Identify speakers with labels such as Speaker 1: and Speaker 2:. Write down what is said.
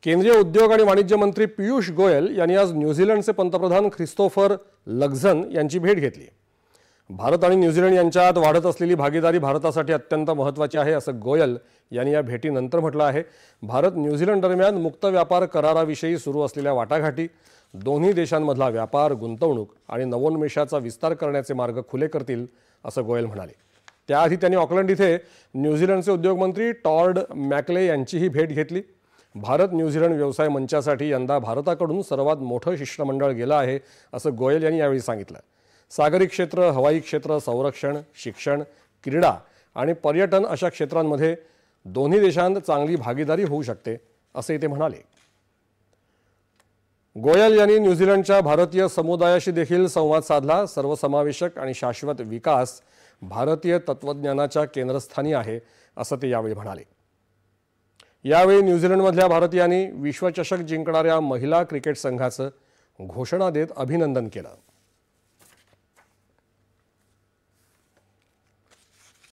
Speaker 1: केंद्रीय उद्योग आणि वाणिज्य मंत्री पीयूष गोयल यांनी आज न्यूझीलंडचे पंतप्रधान ख्रिस्तोफर लक्झन यांची भेट घेतली। भारत आणि न्यूझीलंड यांच्यात वाढत असलेली भागीदारी भारतासाठी अत्यंत महत्त्वाची आहे असं गोयल यांनी या भेटीनंतर म्हटलं आहे। भारत न्यूझीलंड दरम्यान मुक्त व्यापार कराराविषयी सुरू असलेल्या वाटाघाटी दोन्ही देशांमधला व्यापार, गुंतवणूक आणि नवोन्मेषाचा विस्तार करण्याचे मार्ग खुले करतील असं गोयल म्हणाले। त्याआधी त्यांनी ऑकलंड इथे न्यूझीलंडचे उद्योगमंत्री टॉर्ड मॅकले यांचीही भेट घेतली। भारत न्यूझीलंड व्यवसाय मंचासाठी यंदा भारताकडून सर्वात मोठं शिष्टमंडळ गेलं आहे असं गोयल यांनी यावेळी सांगितलं। सागरी क्षेत्र, हवाई क्षेत्र, संरक्षण, शिक्षण, क्रीडा आणि पर्यटन अशा क्षेत्रांमध्ये दोन्ही देशांत चांगली भागीदारी होऊ शकते असे ते म्हणाले। गोयल यांनी न्यूझीलंडच्या भारतीय समुदायाशी देखील संवाद साधला। सर्वसमावेशक आणि शाश्वत विकास भारतीय तत्त्वज्ञानाच्या केंद्रस्थानी आहे असं ते यावेळी म्हणाले। यावेळी न्यूझीलंडमधल्या भारतीयांनी विश्वचषक जिंकणाऱ्या महिला क्रिकेट संघाचं घोषणा देत अभिनंदन केलं।